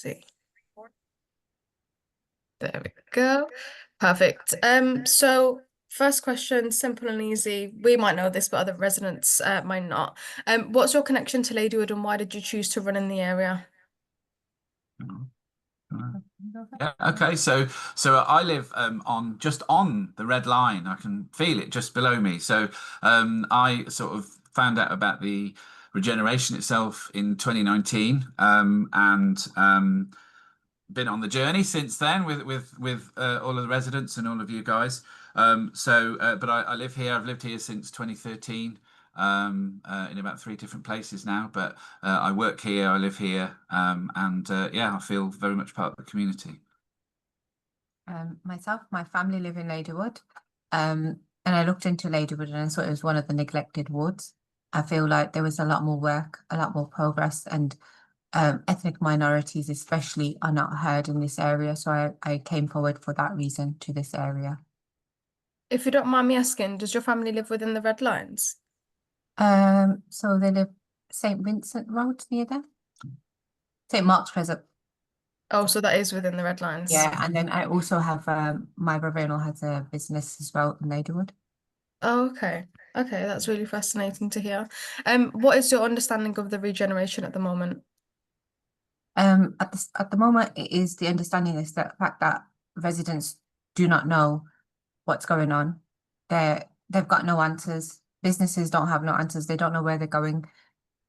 see. There we go. Perfect. So first question, simple and easy. We might know this, but other residents might not. What's your connection to Ladywood and why did you choose to run in the area? Yeah, okay, so I live on just on the red line. I can feel it just below me. So I sort of found out about the regeneration itself in 2019, and been on the journey since then with all of the residents and all of you guys. But I live here. I've lived here since 2013, in about three different places now. But I work here, I live here, and yeah, I feel very much part of the community. Myself, my family live in Ladywood, and I looked into Ladywood and I saw it was one of the neglected wards. I feel like there was a lot more work, a lot more progress, and ethnic minorities especially are not heard in this area. So I came forward for that reason to this area. If you don't mind me asking, does your family live within the red lines? So they live St. Vincent Road near there. St. Mark's Crescent. Oh, so that is within the red lines. Yeah, and then I also have my brother-in-law has a business as well in Ladywood. Oh, okay. Okay, that's really fascinating to hear. What is your understanding of the regeneration at the moment? At the moment, it is the understanding is the fact that residents do not know what's going on. They've got no answers. Businesses don't have no answers. They don't know where they're going,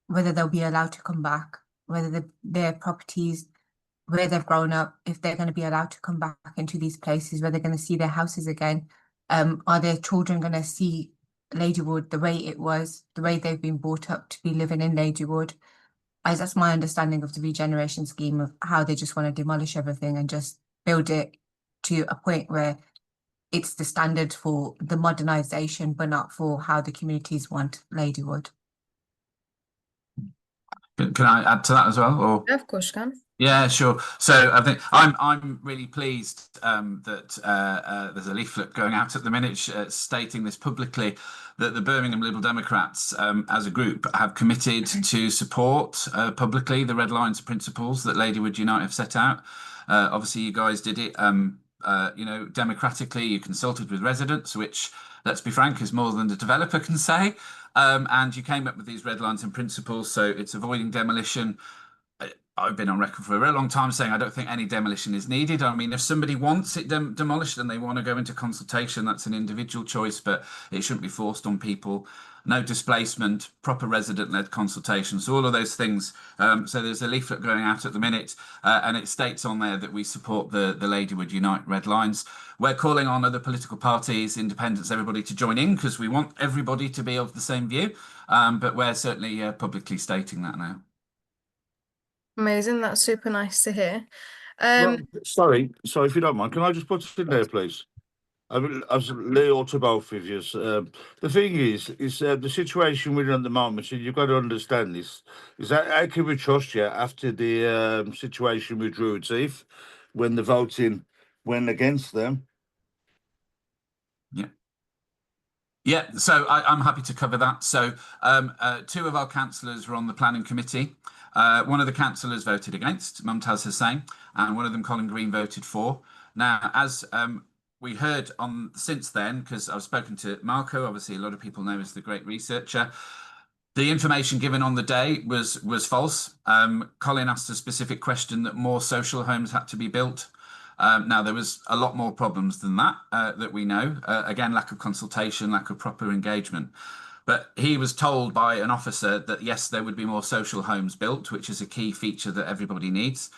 whether they'll be allowed to come back, whether their properties, where they've grown up, if they're going to be allowed to come back into these places, where they're going to see their houses again. Are their children going to see Ladywood the way it was, the way they've been brought up to be living in Ladywood? As that's my understanding of the regeneration scheme of how they just want to demolish everything and just build it to a point where it's the standard for the modernization, but not for how the communities want Ladywood. Can I add to that as well? Or Yeah, of course you can. yeah, sure. So I think I'm really pleased that there's a leaflet going out at the minute stating this publicly, that the Birmingham Liberal Democrats as a group have committed to support publicly the red lines principles that Ladywood Unite have set out. Obviously, you guys did it, democratically. You consulted with residents, which, let's be frank, is more than the developer can say. And you came up with these red lines and principles. So it's avoiding demolition. I've been on record for a very long time saying I don't think any demolition is needed. I mean, if somebody wants it demolished and they want to go into consultation, that's an individual choice, but it shouldn't be forced on people. No displacement, proper resident-led consultation, so all of those things. So there's a leaflet going out at the minute, and it states on there that we support the Ladywood Unite red lines. We're calling on other political parties, independents, everybody to join in because we want everybody to be of the same view, but we're certainly publicly stating that now. Amazing. That's super nice to hear. Well, sorry, if you don't mind, can I just put it in there, please? I mean, as Leo to both of you, the thing is the situation we're in at the moment, and you've got to understand this, is that how can we trust you after the situation with Druids Heath when the voting went against them? Yeah. Yeah, so I'm happy to cover that. So two of our councillors were on the planning committee. One of the councillors voted against, Mumtaz Hussain, and one of them, Colin Green, voted for. Now, as we heard on since then, because I've spoken to Marco, obviously a lot of people know as the great researcher, the information given on the day was false. Colin asked a specific question that more social homes had to be built. Now, there was a lot more problems than that that we know. Again, lack of consultation, lack of proper engagement. But he was told by an officer that, yes, there would be more social homes built, which is a key feature that everybody needs.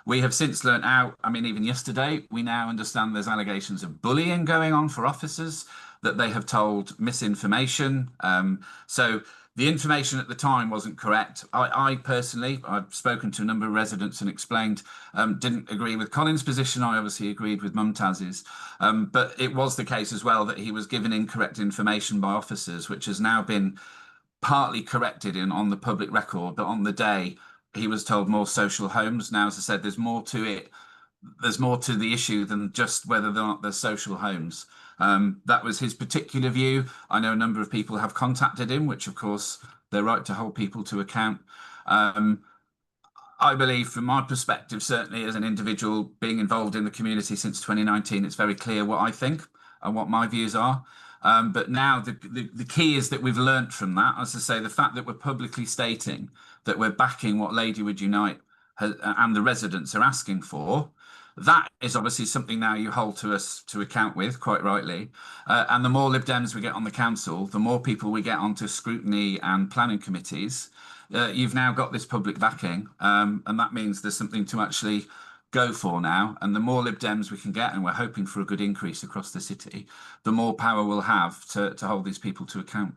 We have since learnt out, I mean, even yesterday, we now understand there's allegations of bullying going on for officers, that they have told misinformation. So the information at the time wasn't correct. I personally, I've spoken to a number of residents and explained, didn't agree with Colin's position. I obviously agreed with Mumtaz's. But it was the case as well that he was given incorrect information by officers, which has now been partly corrected on the public record. But on the day, he was told more social homes. Now, as I said, there's more to it. There's more to the issue than just whether or not there's social homes. That was his particular view. I know a number of people have contacted him, which of course they're right to hold people to account. I believe, from my perspective, certainly as an individual being involved in the community since 2019, it's very clear what I think and what my views are. But now the key is that we've learnt from that. As I say, the fact that we're publicly stating that we're backing what Lady Would Unite and the residents are asking for, that is obviously something now you hold to us to account with, quite rightly. And the more Lib Dems we get on the council, the more people we get onto scrutiny and planning committees. You've now got this public backing, and that means there's something to actually go for now. And the more Lib Dems we can get, and we're hoping for a good increase across the city, the more power we'll have to hold these people to account.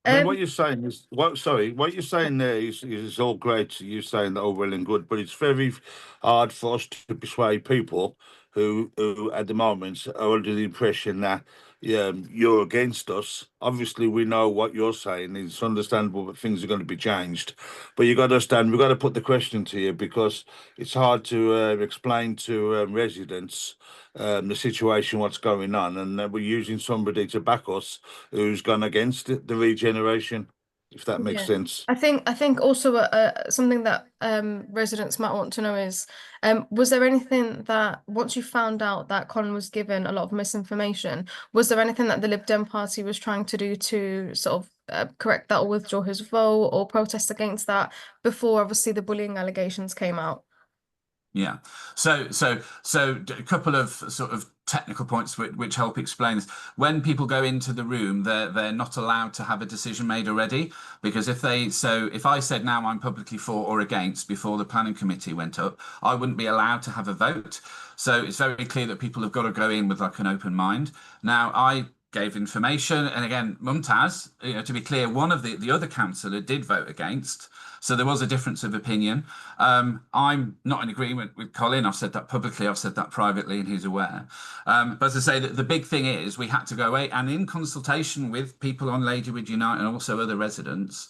I mean, what you're saying is, what you're saying there is all great. You're saying that all well and good, but it's very hard for us to persuade people who at the moment are under the impression that you're against us. Obviously, we know what you're saying. It's understandable that things are going to be changed, but you got to understand, we've got to put the question to you because it's hard to explain to residents the situation, what's going on, and we're using somebody to back us who's gone against the regeneration, if that makes Yeah. sense. I think also something that residents might want to know is was there anything that once you found out that Colin was given a lot of misinformation, was there anything that the Lib Dem party was trying to do to sort of correct that or withdraw his vote or protest against that before obviously the bullying allegations came out? Yeah. So a couple of sort of technical points which help explain this. When people go into the room, they're not allowed to have a decision made already, because if I said now I'm publicly for or against before the planning committee went up, I wouldn't be allowed to have a vote. So it's very clear that people have got to go in with like an open mind. Now I gave information, and again, Mumtaz, to be clear, one of the other councillor did vote against. So there was a difference of opinion. I'm not in agreement with Colin. I've said that publicly. I've said that privately, and he's aware. But as I say, the big thing is we had to go away, and in consultation with people on Lady Would Unite and also other residents,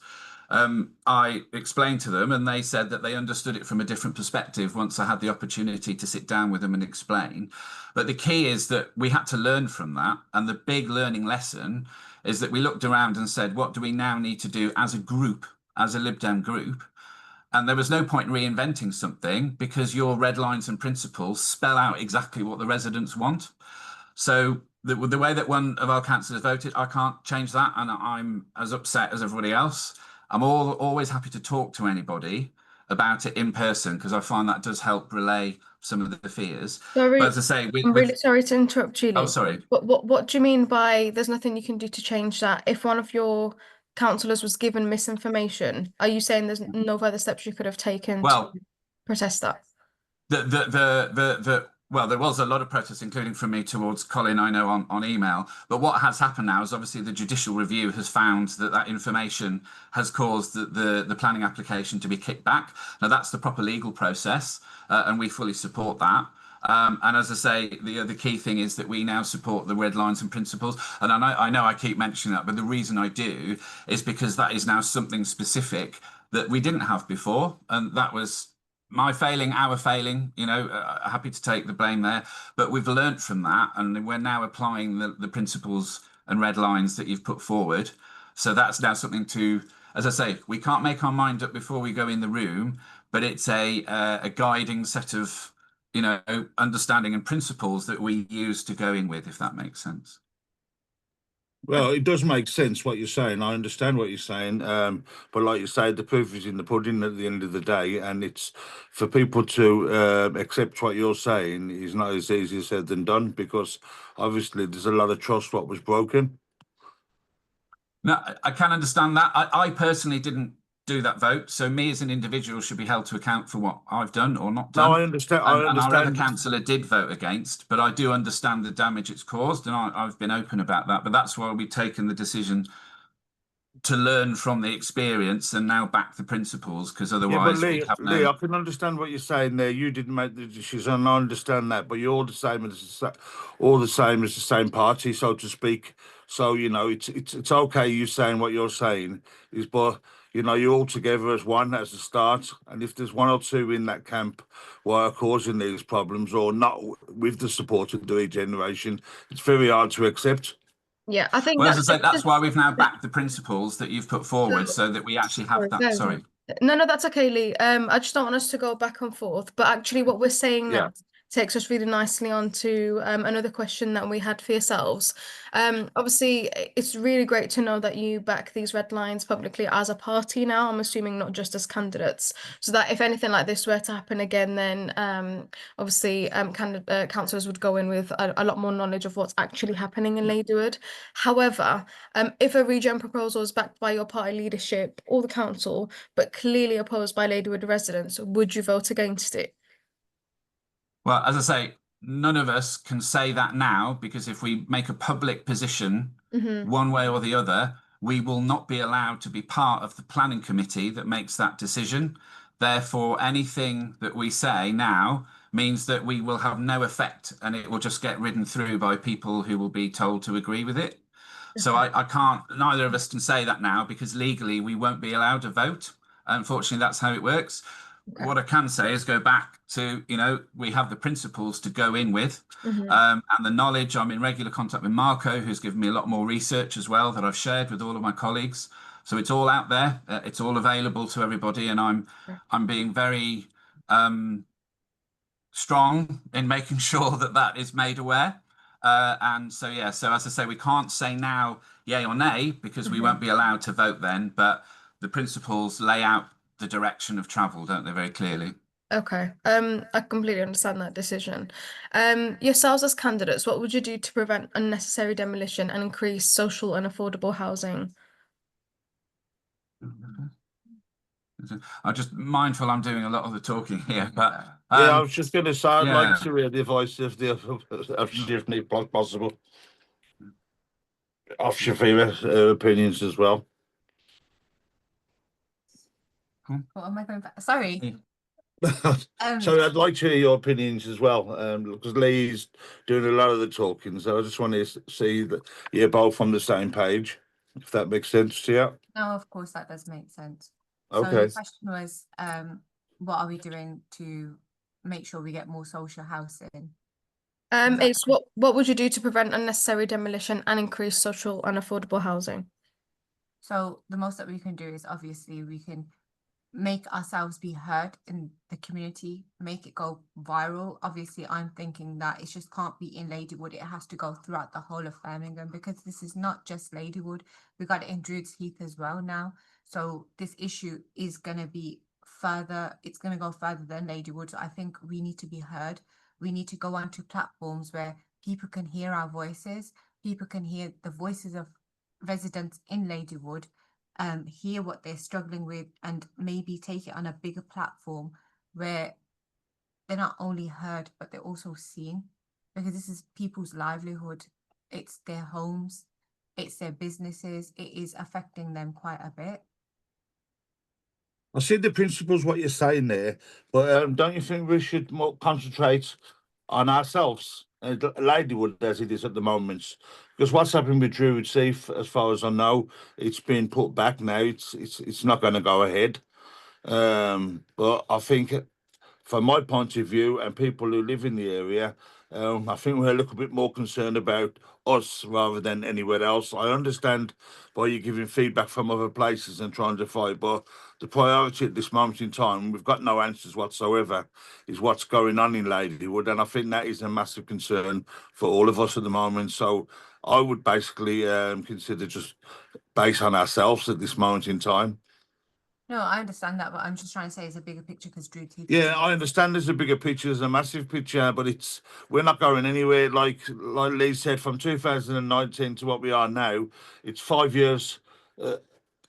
I explained to them, and they said that they understood it from a different perspective once I had the opportunity to sit down with them and explain. But the key is that we had to learn from that. And the big learning lesson is that we looked around and said, what do we now need to do as a group, as a Lib Dem group? And there was no point reinventing something because your red lines and principles spell out exactly what the residents want. So the way that one of our councillors voted, I can't change that. And I'm as upset as everybody else. I'm always happy to talk to anybody about it in person because I find that does help relay some of the fears. Sorry, but as I say, I'm really sorry to interrupt, Julie. Oh, sorry. What do you mean by there's nothing you can do to change that? If one of your councillors was given misinformation, are you saying there's no further steps you could have taken Well, to protest that? Well, there was a lot of protest, including from me towards Colin, I know, on email. But what has happened now is obviously the judicial review has found that information has caused the planning application to be kicked back. Now, that's the proper legal process, and we fully support that. And as I say, the key thing is that we now support the red lines and principles. And I know I keep mentioning that, but the reason I do is because that is now something specific that we didn't have before. And that was my failing, our failing, happy to take the blame there. But we've learnt from that, and we're now applying the principles and red lines that you've put forward. So that's now something to, as I say, we can't make our mind up before we go in the room, but it's a guiding set of, understanding and principles that we use to go in with, if that makes sense. Well, it does make sense what you're saying. I understand what you're saying. But like you say, the proof is in the pudding at the end of the day. And it's for people to accept what you're saying is not as easy said than done, because obviously there's a lot of trust what was broken. No, I can understand that. I personally didn't do that vote. So me as an individual should be held to account for what I've done or not done. No, I understand. And our other councillor did vote against, but I do understand the damage it's caused, and I've been open about that. But that's why we've taken the decision to learn from the experience and now back the principles, because otherwise Lee, we'd have Lee, no. I can understand what you're saying there. You didn't make the decision, and I understand that. But you're all the same as the same party, so to speak. So it's okay. You saying what you're saying but you're all together as one as a start. And if there's one or two in that camp who are causing these problems or not with the support of the regeneration, it's very hard to accept. Yeah, I think Well, as I said, that's why we've now backed the principles that you've put forward, so that we actually have that. Sorry. No, that's okay, Lee. I just don't want us to go back and forth. But actually, what we're saying Yeah. now takes us really nicely on to another question that we had for yourselves. Obviously, it's really great to know that you back these red lines publicly as a party now. I'm assuming not just as candidates, so that if anything like this were to happen again, then obviously councillors would go in with a lot more knowledge of what's actually happening in Ladywood. However, if a regen proposal is backed by your party leadership or the council, but clearly opposed by Ladywood residents, would you vote against it? Well, as I say, none of us can say that now, because if we make a public position one way or the other, we will not be allowed to be part of the planning committee that makes that decision. Therefore, anything that we say now means that we will have no effect, and it will just get ridden through by people who will be told to agree with it. So I can't, neither of us can say that now, because legally we won't be allowed to vote. Unfortunately, that's how it works. Okay. What I can say is go back to, we have the principles to go in with, and the knowledge. I'm in regular contact with Marco, who's given me a lot more research as well that I've shared with all of my colleagues. So it's all out there. It's all available to everybody, and I'm being very strong in making sure that that is made aware. And so, yeah, so as I say, we can't say now yay or nay, because we won't be allowed to vote then, but the principles lay out the direction of travel, don't they, very clearly? Okay. I completely understand that decision. Yourselves as candidates, what would you do to prevent unnecessary demolition and increase social and affordable housing? I'm just mindful I'm doing a lot of the talking here, but Yeah, I was just going to say, I'd like yeah. to hear the voice of the of different possible offshore female opinions as well. What am I going back? Sorry. So I'd like to hear your opinions as well, because Lee's doing a lot of the talking. So I just want to see that you're both on the same page, if that makes sense to you. No, of course that does make sense. So Okay. the question was, what are we doing to make sure we get more social housing? It's what would you do to prevent unnecessary demolition and increase social and affordable housing? So the most that we can do is obviously we can make ourselves be heard in the community, make it go viral. Obviously, I'm thinking that it just can't be in Ladywood. It has to go throughout the whole of Birmingham, because this is not just Ladywood. We got it in Druids Heath as well now. So this issue is going to be further. It's going to go further than Ladywood. So I think we need to be heard. We need to go onto platforms where people can hear our voices. People can hear the voices of residents in Ladywood, hear what they're struggling with, and maybe take it on a bigger platform where they're not only heard, but they're also seen, because this is people's livelihood. It's their homes, it's their businesses. It is affecting them quite a bit. I see the principles, what you're saying there, but don't you think we should more concentrate on ourselves, Ladywood, as it is at the moment? Because what's happened with Druid Heath, as far as I know, it's been put back now. It's not going to go ahead. But I think, from my point of view, and people who live in the area, I think we're a little bit more concerned about us rather than anywhere else. I understand why you're giving feedback from other places and trying to fight, but the priority at this moment in time, we've got no answers whatsoever, is what's going on in Ladywood, and I think that is a massive concern for all of us at the moment. So I would basically consider just based on ourselves at this moment in time. No, I understand that, but I'm just trying to say it's a bigger picture, because Druids Heath. Yeah, I understand there's a bigger picture, there's a massive picture, but we're not going anywhere. Like Lee said, from 2019 to what we are now, it's 5 years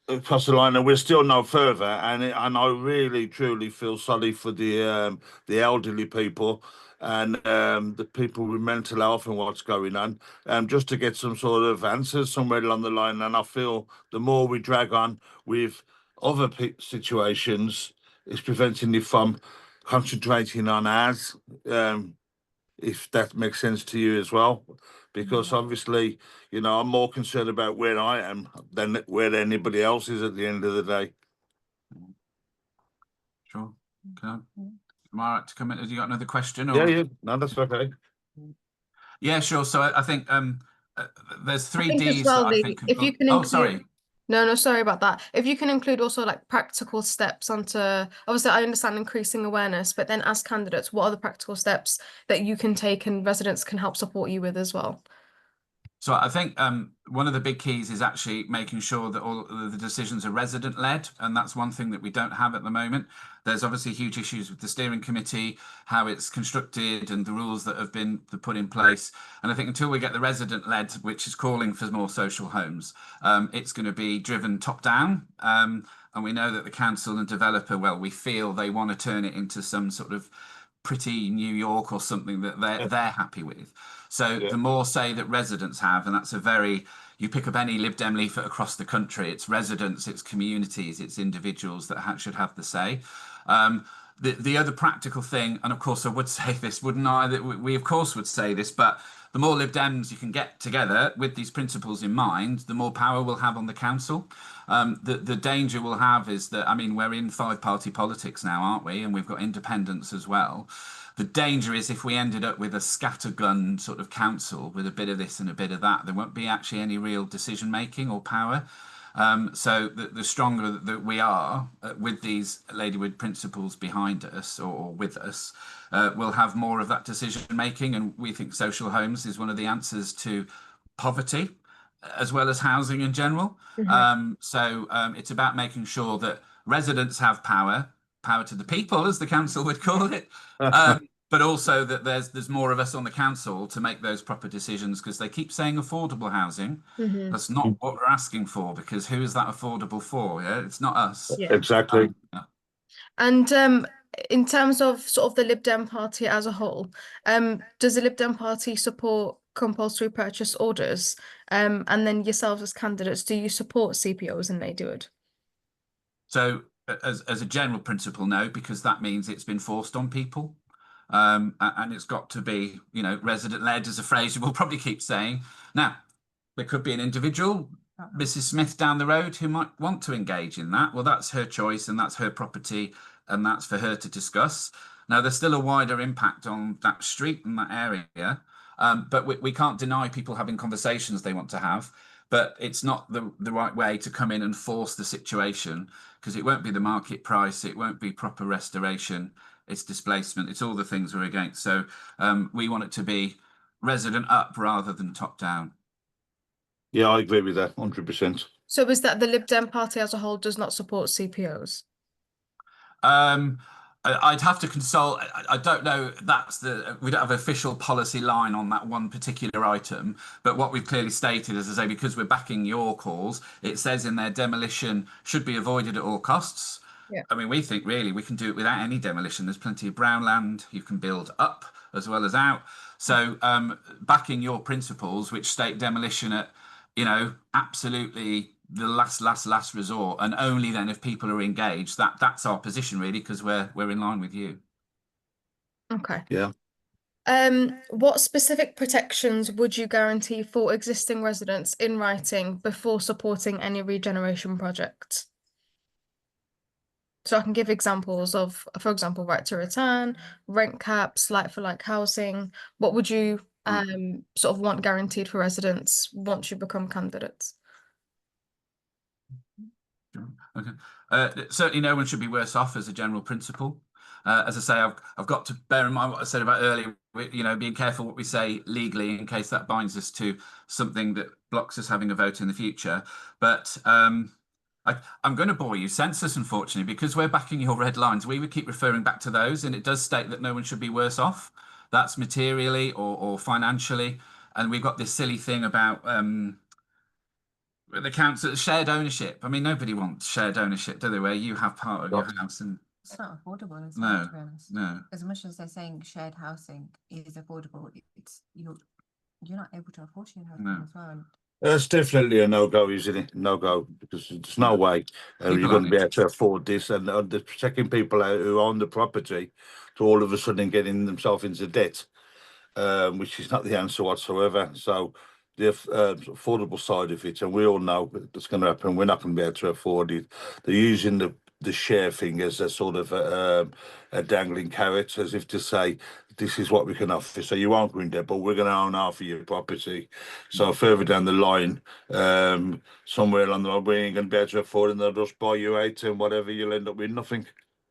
across the line, and we're still no further. And I really truly feel sorry for the elderly people and the people with mental health and what's going on. Just to get some sort of answers somewhere along the line. And I feel the more we drag on with other situations, it's preventing me from concentrating on ours, if that makes sense to you as well. Because obviously, I'm more concerned about where I am than where anybody else is at the end of the day. Sure. Am I right to come in? Have you got another question? Yeah. No, that's okay. Yeah, sure. So I think there's three I think as Ds well, that I Lee, think. if you can Oh, include, sorry. No, no, sorry about that. If you can include also like practical steps onto, obviously I understand increasing awareness, but then as candidates, what are the practical steps that you can take and residents can help support you with as well? So I think one of the big keys is actually making sure that all of the decisions are resident led, and that's one thing that we don't have at the moment. There's obviously huge issues with the steering committee, how it's constructed, and the rules that have been put in place. And I think until we get the resident led, which is calling for more social homes, it's going to be driven top down. And we know that the council and developer, well, we feel they want to turn it into some sort of pretty New York or something that they're happy with. So the more say that residents have, and that's a very, you pick up any Lib Dem leaflet across the country, it's residents, it's communities, it's individuals that should have the say. The other practical thing, and of course I would say this, wouldn't I? That we of course would say this, but the more Lib Dems you can get together with these principles in mind, the more power we'll have on the council. The danger we'll have is that, I mean, we're in five-party politics now, aren't we? And we've got independents as well. The danger is if we ended up with a scattergun sort of council with a bit of this and a bit of that, there won't be actually any real decision making or power. So the stronger that we are with these Ladywood principles behind us or with us, we'll have more of that decision making. And we think social homes is one of the answers to poverty as well as housing in general. So it's about making sure that residents have power to the people, as the council would call it. But also that there's more of us on the council to make those proper decisions, because they keep saying affordable housing. That's not what we're asking for, because who is that affordable for? Yeah, it's not us. Yeah. Exactly. And in terms of sort of the Lib Dem Party as a whole, does the Lib Dem Party support compulsory purchase orders? And then yourselves as candidates, do you support CPOs in Ladywood? So as a general principle, no, because that means it's been forced on people. And it's got to be, you know, resident led is a phrase we'll probably keep saying. Now, there could be an individual, Mrs. Smith down the road, who might want to engage in that. Well, that's her choice and that's her property and that's for her to discuss. Now, there's still a wider impact on that street and that area, but we can't deny people having conversations they want to have. But it's not the right way to come in and force the situation, because it won't be the market price, it won't be proper restoration, it's displacement, it's all the things we're against. So we want it to be resident up rather than top down. Yeah, I agree with that 100%. So is that the Lib Dem Party as a whole does not support CPOs? I'd have to consult. I don't know. We don't have an official policy line on that one particular item. But what we've clearly stated, as I say, because we're backing your cause, it says in there demolition should be avoided at all costs. Yeah. I mean, we think really we can do it without any demolition. There's plenty of brown land. You can build up as well as out. So backing your principles, which state demolition at, you know, absolutely the last resort, and only then if people are engaged. That's our position really, because we're in line with you. Okay. Yeah. What specific protections would you guarantee for existing residents in writing before supporting any regeneration projects? So I can give examples of, for example, right to return, rent caps, like-for-like housing. What would you sort of want guaranteed for residents once you become candidates? Okay. Certainly no one should be worse off as a general principle. As I say, I've got to bear in mind what I said about earlier, you know, being careful what we say legally in case that binds us to something that blocks us having a vote in the future. But I'm going to bore you senseless, unfortunately, because we're backing your red lines. We would keep referring back to those, and it does state that no one should be worse off. That's materially or financially. And we've got this silly thing about the council shared ownership. I mean, nobody wants shared ownership, do they? Where you have part of your house and It's not affordable as No, well, to be honest. no. As much as they're saying shared housing is affordable, it's you're not able to afford shared housing No. as well. That's definitely a no-go, isn't it? No-go, because there's no way you're People going to be aren't able to afford this, and they're checking people out who own the property to all of a sudden getting themselves into debt, which is not the answer whatsoever. So the affordable side of it, and we all know that's going to happen. We're not going to be able to afford it. They're using the the share thing as a sort of a dangling carrot, as if to say, this is what we can offer. So you won't go in there, but we're going to own half of your property. So further down the line, somewhere along the line, we ain't going to be able to afford it, and they'll just buy you out, and whatever, you'll end up with nothing.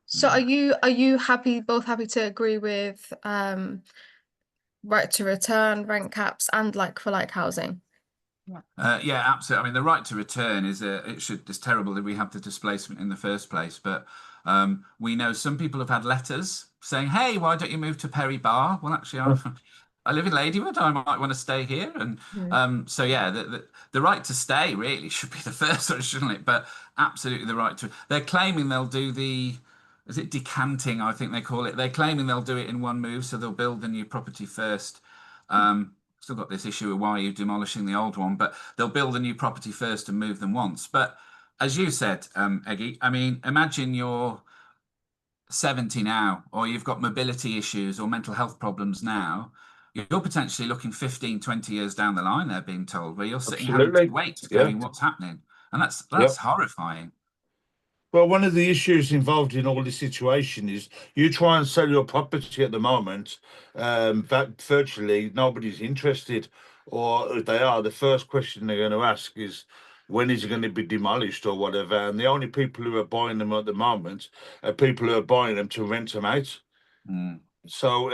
So are you both happy to agree with right to return, rent caps, and like for like housing? Yeah, absolutely. I mean, the right to return it's terrible that we have the displacement in the first place, but we know some people have had letters saying, "Hey, why don't you move to Perry Bar?" Well, actually, I live in Ladywood. I might want to stay here, and so yeah, the right to stay really should be the first one, shouldn't it? But absolutely the right to. They're claiming they'll do is it decanting? I think they call it. They're claiming they'll do it in one move, so they'll build the new property first. Still got this issue of why are you demolishing the old one, but they'll build a new property first and move them once. But as you said, Eggy, I mean, imagine you're 70 now, or you've got mobility issues or mental health problems now. You're potentially looking 15, 20 years down the line, they're being told, where you're sitting having to Absolutely. wait, Yeah. going, what's happening? And that's Yep. horrifying. Well, one of the issues involved in all this situation is you try and sell your property at the moment, that virtually nobody's interested, or if they are, the first question they're going to ask is, when is it going to be demolished or whatever? And the only people who are buying them at the moment are people who are buying them to rent them out. Mm. So,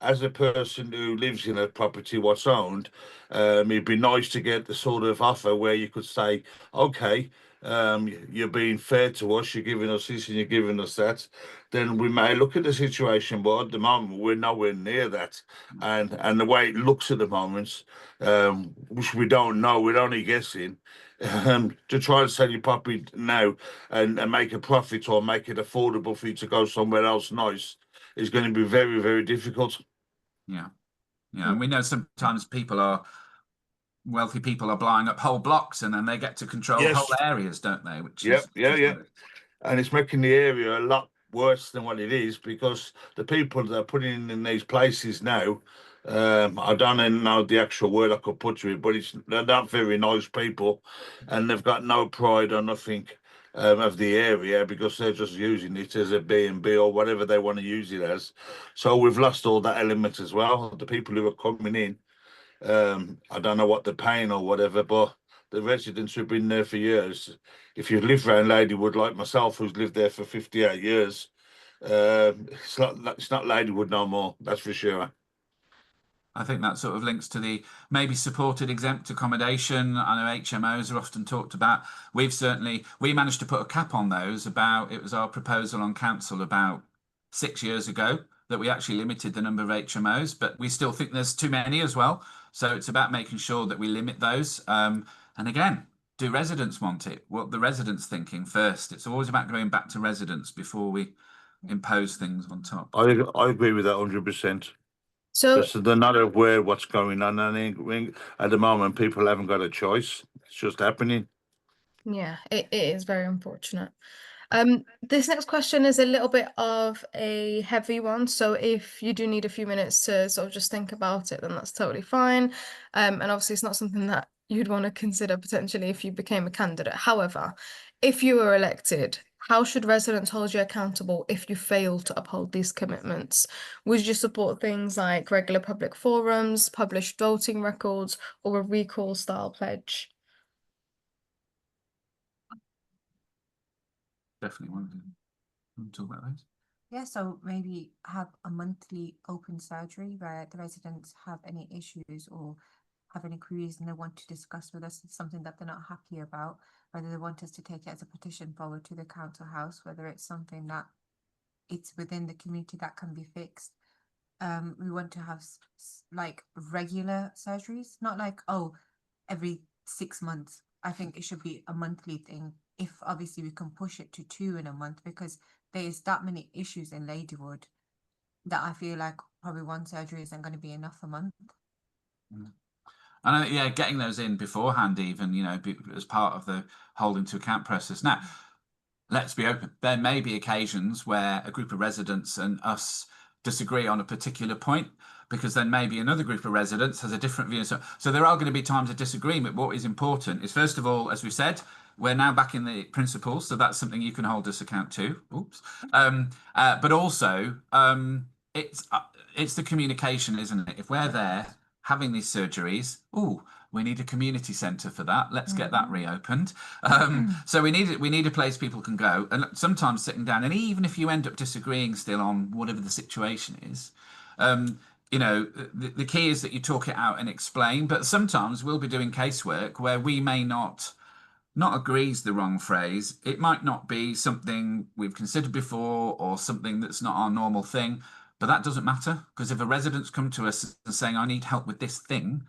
as a person who lives in a property what's owned, it'd be nice to get the sort of offer where you could say, okay, you're being fair to us, you're giving us this and you're giving us that. Then we may look at the situation, but at the moment we're nowhere near that. And the way it looks at the moment, which we don't know, we're only guessing. To try and sell your property now and make a profit or make it affordable for you to go somewhere else nice is going to be very, very difficult. Yeah. And we know sometimes wealthy people are blowing up whole blocks, and then they get to control whole areas, don't they? Which is And it's making the area a lot worse than what it is, because the people that are putting in these places now, I don't even know the actual word I could put to it, but they're not very nice people, and they've got no pride or nothing of the area, because they're just using it as a B&B or whatever they want to use it as. So we've lost all that element as well. The people who are coming in, I don't know what they're paying or whatever, but the residents who've been there for years, if you live around Ladywood like myself, who's lived there for 58 years, it's not Ladywood no more, that's for sure. I think that sort of links to the maybe supported exempt accommodation. I know HMOs are often talked about. We managed to put a cap on those it was our proposal on council about 6 years ago, that we actually limited the number of HMOs, but we still think there's too many as well. So it's about making sure that we limit those. And again, do residents want it? What the residents thinking first? It's always about going back to residents before we impose things on top. I agree with that 100%. So Because they're not aware what's going on, and at the moment people haven't got a choice. It's just happening. yeah, it is very unfortunate. This next question is a little bit of a heavy one, so if you do need a few minutes to sort of just think about it, then that's totally fine. And obviously it's not something that you'd want to consider potentially if you became a candidate. However, if you were elected, how should residents hold you accountable if you fail to uphold these commitments? Would you support things like regular public forums, published voting records, or a recall style pledge? Definitely want to talk about those. Yeah, so maybe have a monthly open surgery where the residents have any issues or have any queries and they want to discuss with us something that they're not happy about, whether they want us to take it as a petition forward to the council house, whether it's something that it's within the community that can be fixed. We want to have like regular surgeries, not like, oh, every 6 months. I think it should be a monthly thing. If obviously we can push it to 2 in a month, because there's that many issues in Ladywood that I feel like probably one surgery isn't going to be enough a month. And yeah, getting those in beforehand, even, as part of the holding to account process. Now, let's be open. There may be occasions where a group of residents and us disagree on a particular point, because then maybe another group of residents has a different view. So there are going to be times of disagreement. What is important is, first of all, as we said, we're now back in the principles, so that's something you can hold us account to. Oops. But also, it's the communication, isn't it? If we're there having these surgeries, we need a community centre for that. Let's get that reopened. So we need a place people can go, and sometimes sitting down. And even if you end up disagreeing still on whatever the situation is, you know, the key is that you talk it out and explain. But sometimes we'll be doing casework where we may not agree is the wrong phrase. It might not be something we've considered before or something that's not our normal thing. But that doesn't matter, because if a resident's come to us and saying, I need help with this thing,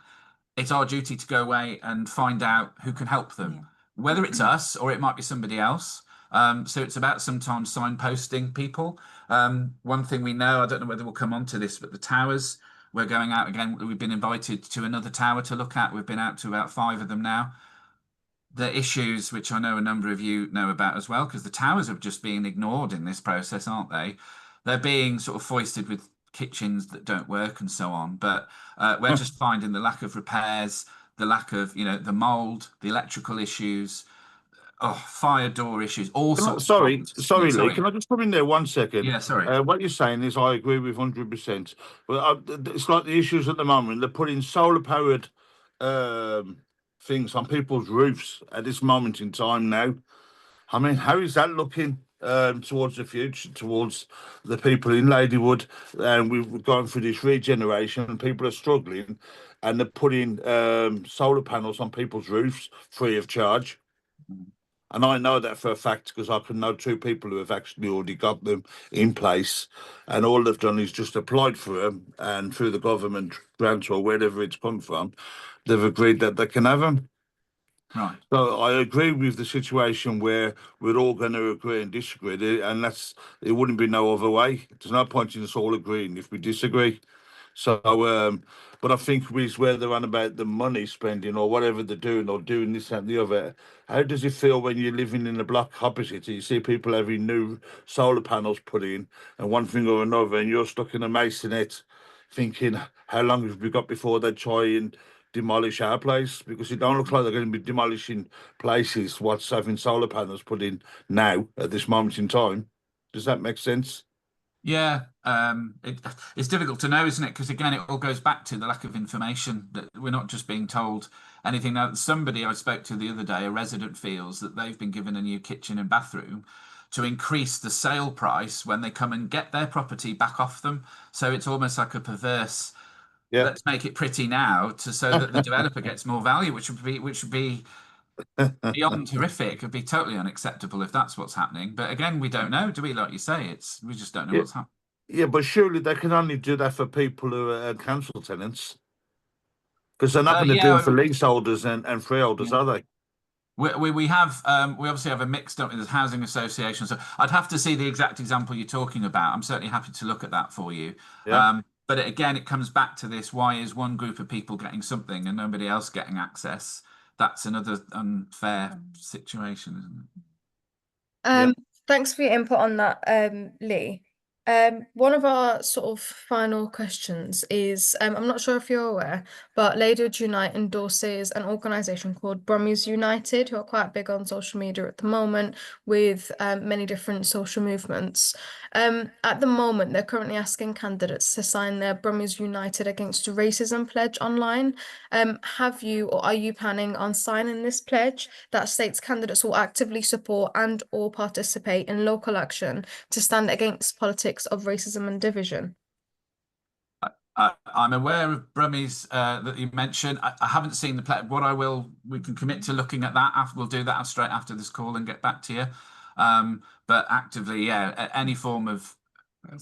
it's our duty to go away and find out who can help them, whether it's us or it might be somebody else. So it's about sometimes signposting people. One thing we know, I don't know whether we'll come on to this, but the towers, we're going out again. We've been invited to another tower to look at. We've been out to about 5 of them now. The issues, which I know a number of you know about as well, because the towers have just been ignored in this process, aren't they? They're being sort of foisted with kitchens that don't work and so on. But we're just finding the lack of repairs, the lack of, you know, the mold, the electrical issues, fire door issues, all sorts of Sorry, problems. sorry, Yeah, Lee. Can I just come in there 1 second? Yeah, sorry. What you're saying is I agree with 100%. But it's like the issues at the moment. They're putting solar powered things on people's roofs at this moment in time now. I mean, how is that looking towards the future, towards the people in Ladywood? And we've gone through this regeneration, and people are struggling, and they're putting solar panels on people's roofs free of charge. And I know that for a fact because I can know 2 people who have actually already got them in place, and all they've done is just applied for them, and through the government grant or wherever it's come from, they've agreed that they can have them. Right. So I agree with the situation where we're all going to agree and disagree, and it wouldn't be no other way. There's no point in us all agreeing if we disagree. So, but I think with where they're on about the money spending or whatever they're doing or doing this and the other, how does it feel when you're living in a block opposite and you see people having new solar panels put in and one thing or another, and you're stuck in a masonette thinking, how long have we got before they try and demolish our place? Because it don't look like they're going to be demolishing places what's having solar panels put in now at this moment in time. Does that make sense? Yeah, it's difficult to know, isn't it? Because again, it all goes back to the lack of information, that we're not just being told anything. Now, somebody I spoke to the other day, a resident, feels that they've been given a new kitchen and bathroom to increase the sale price when they come and get their property back off them. So it's almost like a perverse, Yeah. let's make it pretty now so that the developer gets more value, which would be beyond horrific. It could be totally unacceptable if that's what's happening. But again, we don't know, do we? Like you say, we just don't know Yeah. what's happening. Yeah, but surely they can only do that for people who are council tenants, because they're not going to do it for leaseholders and freeholders, are they? We obviously have a mixed up with housing associations. So I'd have to see the exact example you're talking about. I'm certainly happy to look at that for you. Yeah. But again, it comes back to this: why is one group of people getting something and nobody else getting access? That's another unfair situation, isn't it? Thanks for your input on that, Lee. One of our sort of final questions is, I'm not sure if you're aware, but Ladywood Unite endorses an organisation called Brummies United, who are quite big on social media at the moment with many different social movements. At the moment, they're currently asking candidates to sign their Brummies United Against Racism pledge online. Have you or are you planning on signing this pledge that states candidates will actively support and or participate in local action to stand against politics of racism and division? I'm aware of Brummies that you mentioned. I haven't seen the play. We can commit to looking at that. We'll do that straight after this call and get back to you. But actively, any form of,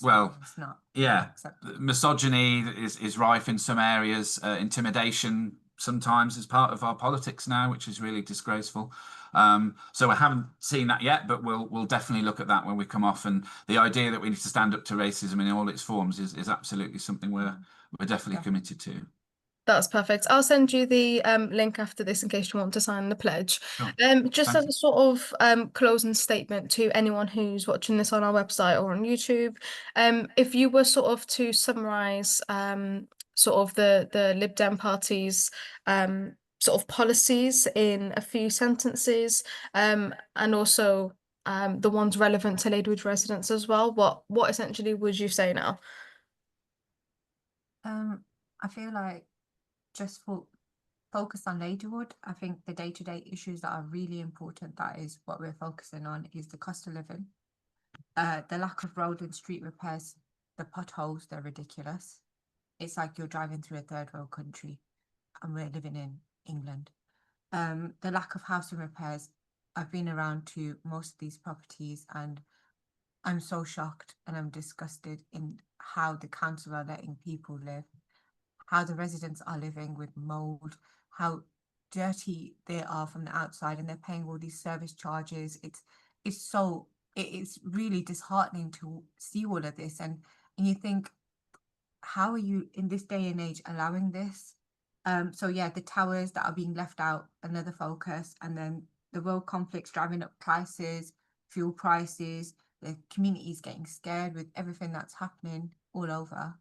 well, It's not acceptable. misogyny is rife in some areas. Intimidation sometimes is part of our politics now, which is really disgraceful. So I haven't seen that yet, but we'll definitely look at that when we come off. And the idea that we need to stand up to racism in all its forms is absolutely something we're definitely committed to. That's perfect. I'll send you the link after this in case you want to sign the pledge. Sure. Just Thank as a sort of closing statement to anyone who's watching this on our website or on YouTube, if you were sort of to summarise sort of the Lib Dem party's sort of policies in a few sentences, and also the ones relevant to Ladywood residents as well. What essentially would you say now? I feel like just focus on Ladywood. I think the day-to-day issues that are really important, that is what we're focusing on, is the cost of living, the lack of road and street repairs, the potholes, they're ridiculous. It's like you're driving through a third world country and we're living in England. The lack of housing repairs. I've been around to most of these properties and I'm so shocked and I'm disgusted in how the council are letting people live, how the residents are living with mold, how dirty they are from the outside, and they're paying all these service charges. It's really disheartening to see all of this, and you think, how are you in this day and age allowing this? So yeah, the towers that are being left out, another focus, and then the world conflicts driving up prices, fuel prices, the community's getting scared with everything that's happening all over.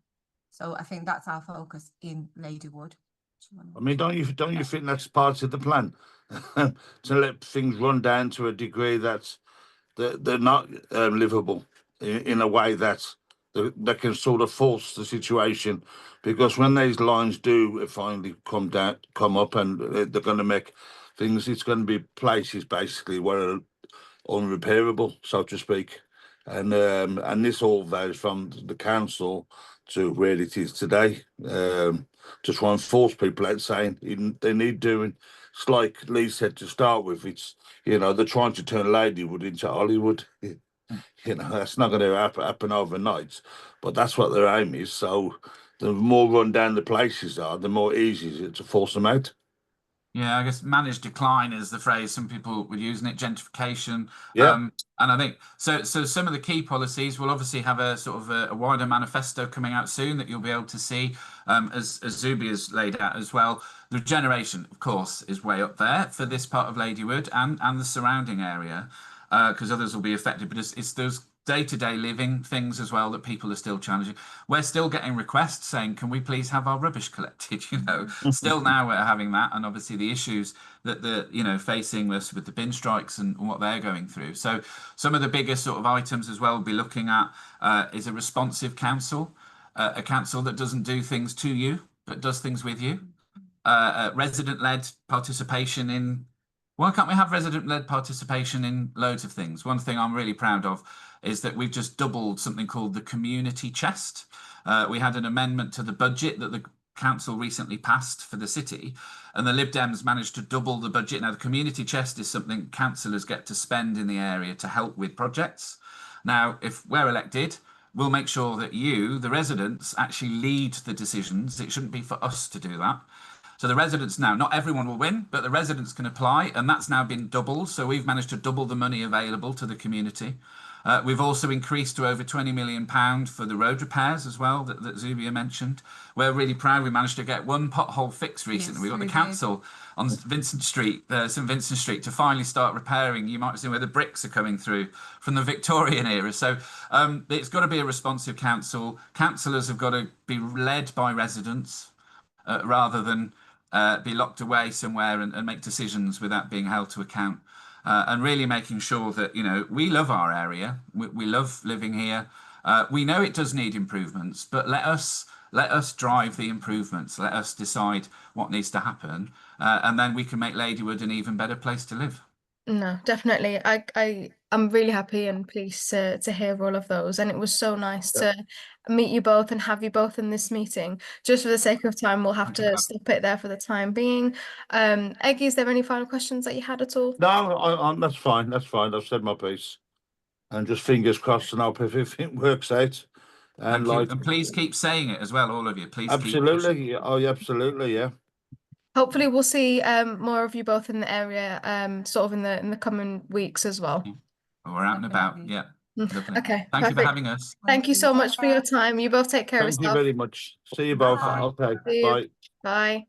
So I think that's our focus in Ladywood. I mean, don't you think that's part of the plan to let things run down to a degree that they're not livable in a way that that can sort of force the situation, because when these lines do finally come up, and they're going to make things, it's going to be places basically where are unrepairable, so to speak, and this all varies from the council to where it is today, to try and force people out saying they need doing. It's like Lee said to start with, it's, you know, they're trying to turn Ladywood into Hollywood. You know, that's not going to happen overnight, but that's what their aim is. So the more run down the places are, the more easy is it to force them out. Yeah, I guess managed decline is the phrase some people were using it, gentrification. Yeah. And I think so. So some of the key policies will obviously have a sort of a wider manifesto coming out soon that you'll be able to see, as Zubi has laid out as well. The regeneration, of course, is way up there for this part of Ladywood and the surrounding area, because others will be affected. But it's those day-to-day living things as well that people are still challenging. We're still getting requests saying, can we please have our rubbish collected? You know, still now we're having that, and obviously the issues that facing us with the bin strikes and what they're going through. So some of the biggest sort of items as well we'll be looking at is a responsive council, a council that doesn't do things to you but does things with you. Resident-led participation in. Why can't we have resident-led participation in loads of things? One thing I'm really proud of is that we've just doubled something called the community chest. We had an amendment to the budget that the council recently passed for the city, and the Lib Dems managed to double the budget. Now, the community chest is something councillors get to spend in the area to help with projects. Now, if we're elected, we'll make sure that you, the residents, actually lead the decisions. It shouldn't be for us to do that. So the residents now, not everyone will win, but the residents can apply, and that's now been doubled. So we've managed to double the money available to the community. We've also increased to over £20 million for the road repairs as well that Zubia mentioned. We're really proud we managed to get one pothole fixed recently. Yes, we got the we council on Vincent Street, St Vincent Street, to finally start repairing. You might have seen where the bricks are coming through from the Victorian era. So it's got to be a responsive council. Councillors have got to be led by residents rather than be locked away somewhere and make decisions without being held to account. And really making sure that, you know, we love our area, we love living here. We know it does need improvements, but let us drive the improvements. Let us decide what needs to happen, and then we can make Ladywood an even better place to live. No, definitely. I'm really happy and pleased to hear all of those. And it was so nice to meet you both and have you both in this meeting. Just for the sake of time, we'll have to stop it there for the time being. Eggy, is there any final questions that you had at all? No, that's fine. That's fine. I've said my piece, and just fingers crossed, and hope everything works out. And Thank you. And please keep saying it as well, all of you. Please absolutely. keep Oh, yeah, absolutely, yeah. Hopefully we'll see more of you both in the area sort of in the coming weeks as well. We're out and about. Yeah. Lovely. Okay. Thank you for having us. Thank you so much for your time. You both take care of Thank you yourself. very much. See you both. Bye. Okay. See you. Bye. Bye.